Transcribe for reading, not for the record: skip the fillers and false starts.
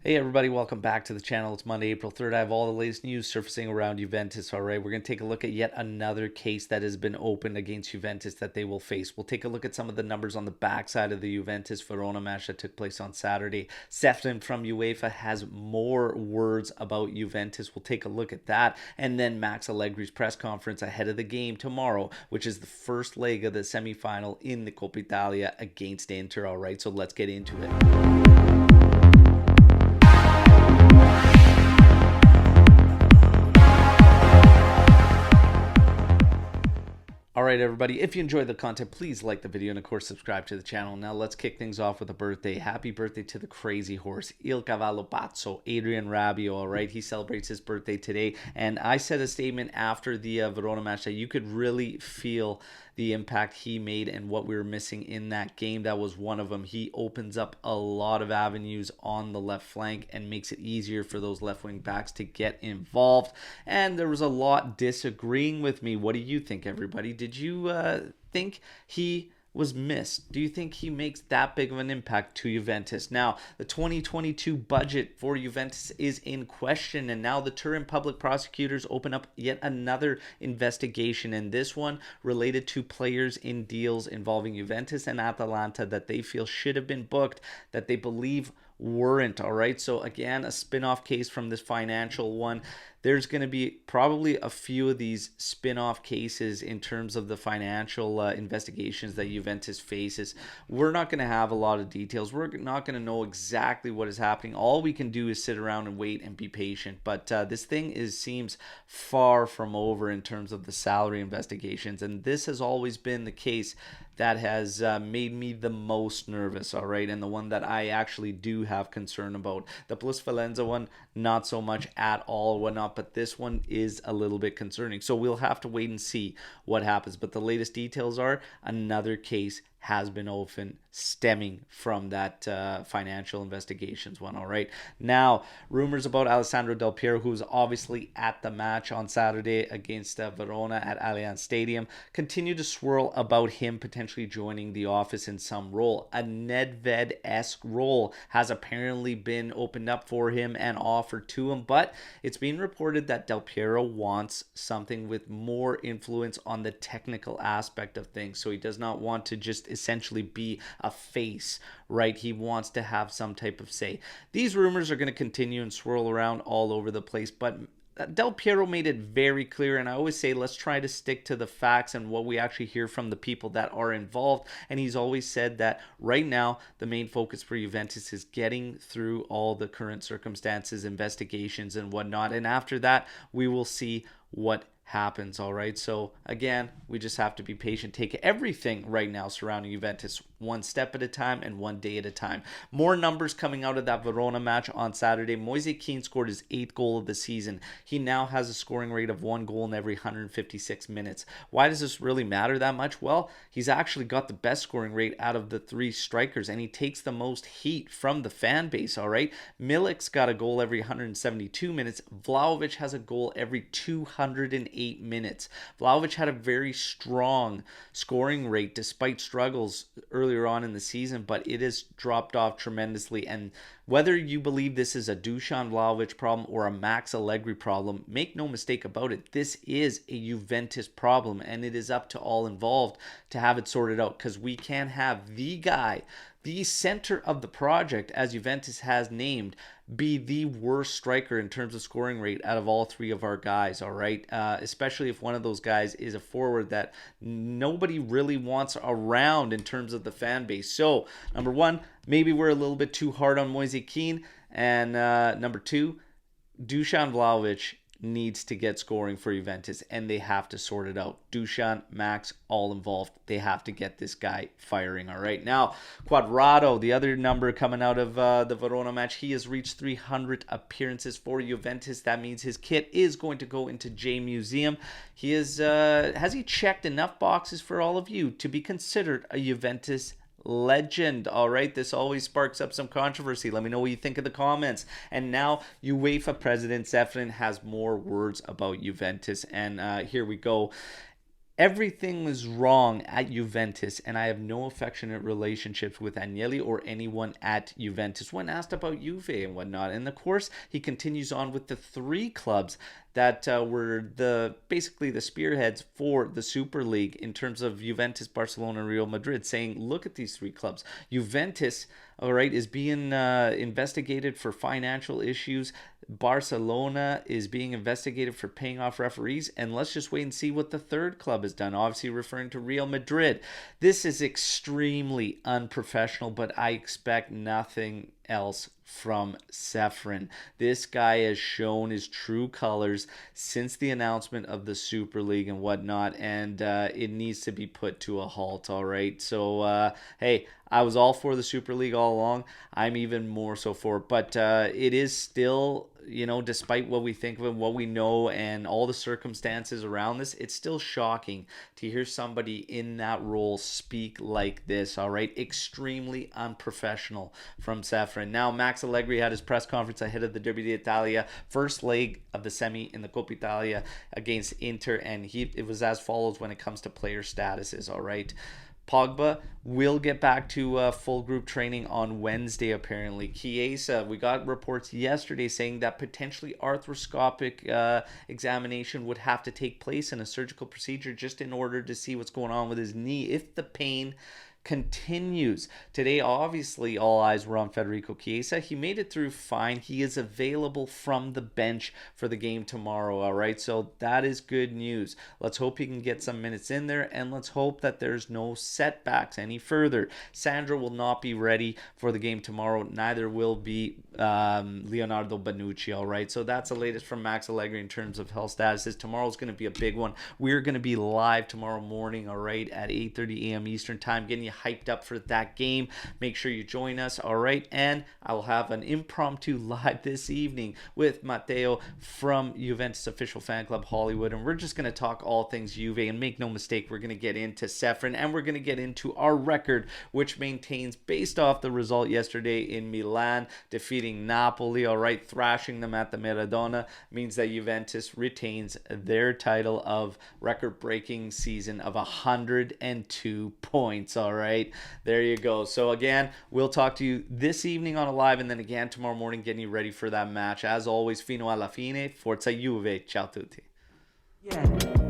Hey everybody, welcome back to the channel. It's Monday, April 3rd. I have all the latest news surfacing around Juventus. All right, we're going to take a look at yet another case that has been opened against Juventus that they will face. We'll take a look at some of the numbers on the backside of the Juventus Verona match that took place on Saturday. Ceferin from UEFA has more words about Juventus. We'll take a look at that. And then Max Allegri's press conference ahead of the game tomorrow, which is the first leg of the semifinal in the Coppa Italia against Inter. All right, so let's get into it. All right, everybody, if you enjoyed the content, please like the video and, of course, subscribe to the channel. Now, let's kick things off with a birthday. Happy birthday to the crazy horse, Il Cavallo Pazzo, Adrian Rabiot, all right? He celebrates his birthday today, and I said a statement after the Verona match that you could really feel the impact he made and what we were missing in that game. That was one of them. He opens up a lot of avenues on the left flank and makes it easier for those left wing backs to get involved. And there was a lot disagreeing with me. What do you think, everybody? Did you think he was missed? Do you think he makes that big of an impact to Juventus? Now, the 2022 budget for Juventus is in question, and now the Turin public prosecutors open up yet another investigation, and this one related to players in deals involving Juventus and Atalanta that they feel should have been booked, that they believe weren't. All right, so again, a spin-off case from this financial one. There's going to be probably a few of these spin-off cases in terms of the financial investigations that Juventus faces. We're not going to have a lot of details. We're not going to know exactly what is happening. All we can do is sit around and wait and be patient. But this thing seems far from over in terms of the salary investigations, and this has always been the case that has made me the most nervous, all right, and the one that I actually do have concern about. The Plus Valenza one, not so much at all, whatnot, but this one is a little bit concerning. So we'll have to wait and see what happens. But the latest details are another case has been opened stemming from that financial investigations one. All right, now rumors about Alessandro Del Piero, who's obviously at the match on Saturday against Verona at Allianz Stadium, continue to swirl about him potentially joining the office in some role. A Nedved-esque role has apparently been opened up for him and offered to him, but it's being reported that Del Piero wants something with more influence on the technical aspect of things, so he does not want to just essentially be a face, right? He wants to have some type of say. These rumors are going to continue and swirl around all over the place, but Del Piero made it very clear, and I always say let's try to stick to the facts and what we actually hear from the people that are involved, and he's always said that right now the main focus for Juventus is getting through all the current circumstances, investigations and whatnot, and after that we will see what happens. All right, so again, we just have to be patient, take everything right now surrounding Juventus one step at a time and one day at a time. More numbers coming out of that Verona match on Saturday. Moise Kean scored his 8th goal of the season. He now has a scoring rate of 1 goal in every 156 minutes. Why does this really matter that much? Well, he's actually got the best scoring rate out of the 3 strikers, and he takes the most heat from the fan base. All right, Milik's got a goal every 172 minutes. Vlahovic has a goal every 208 minutes. Vlahovic had a very strong scoring rate despite struggles earlier on in the season, but it has dropped off tremendously. And whether you believe this is a Dusan Vlahovic problem or a Max Allegri problem, make no mistake about it, this is a Juventus problem, and it is up to all involved to have it sorted out, because we can't have the guy, the center of the project, as Juventus has named, be the worst striker in terms of scoring rate out of all 3 of our guys, all right? Especially if one of those guys is a forward that nobody really wants around in terms of the fan base. So, number 1, maybe we're a little bit too hard on Moise Kean. And number 2, Dusan Vlahovic needs to get scoring for Juventus, and they have to sort it out. Dusan, Max, all involved. They have to get this guy firing. All right, now Quadrado, the other number coming out of the Verona match, he has reached 300 appearances for Juventus. That means his kit is going to go into J Museum. He is has he checked enough boxes for all of you to be considered a Juventus legend? All right, this always sparks up some controversy. Let me know what you think in the comments. And now UEFA president Ceferin has more words about Juventus, and here we go. Everything was wrong at Juventus, and I have no affectionate relationships with Agnelli or anyone at Juventus when asked about Juve and whatnot. And of course, he continues on with the three clubs that were basically the spearheads for the Super League in terms of Juventus, Barcelona, Real Madrid, saying, look at these three clubs. Juventus, all right, is being investigated for financial issues. Barcelona is being investigated for paying off referees, and let's just wait and see what the third club has done, obviously referring to Real Madrid. This is extremely unprofessional, but I expect nothing else from Ceferin. This guy has shown his true colors since the announcement of the Super League and whatnot, and it needs to be put to a halt, all right? So, hey, I was all for the Super League all along. I'm even more so for it, but it is still, despite what we think of it, what we know, and all the circumstances around this, it's still shocking to hear somebody in that role speak like this, all right? Extremely unprofessional from Ceferin. Now, Max Allegri had his press conference ahead of the Derby d'Italia, first leg of the semi in the Coppa Italia against Inter, and it was as follows when it comes to player statuses, all right? Pogba will get back to full group training on Wednesday, apparently. Chiesa, we got reports yesterday saying that potentially arthroscopic examination would have to take place in a surgical procedure just in order to see what's going on with his knee if the pain continues. Today, obviously, all eyes were on Federico Chiesa. He made it through fine. He is available from the bench for the game tomorrow, all right? So that is good news. Let's hope he can get some minutes in there, and let's hope that there's no setbacks any further. Sandro will not be ready for the game tomorrow. Neither will be Leonardo Bonucci, all right? So that's the latest from Max Allegri in terms of health statuses. Tomorrow's going to be a big one. We're going to be live tomorrow morning, all right, at 8:30 a.m. Eastern Time, getting you hyped up for that game. Make sure you join us, all right? And I'll have an impromptu live this evening with Matteo from Juventus Official Fan Club Hollywood, and we're just going to talk all things Juve, and make no mistake, we're going to get into Ceferin, and we're going to get into our record, which maintains, based off the result yesterday in Milan, defeating Napoli, all right, thrashing them at the Maradona, means that Juventus retains their title of record-breaking season of 102 points, all right? There you go. So again, we'll talk to you this evening on a live, and then again tomorrow morning getting you ready for that match. As always, fino alla fine, forza Juve, ciao tutti. Yeah.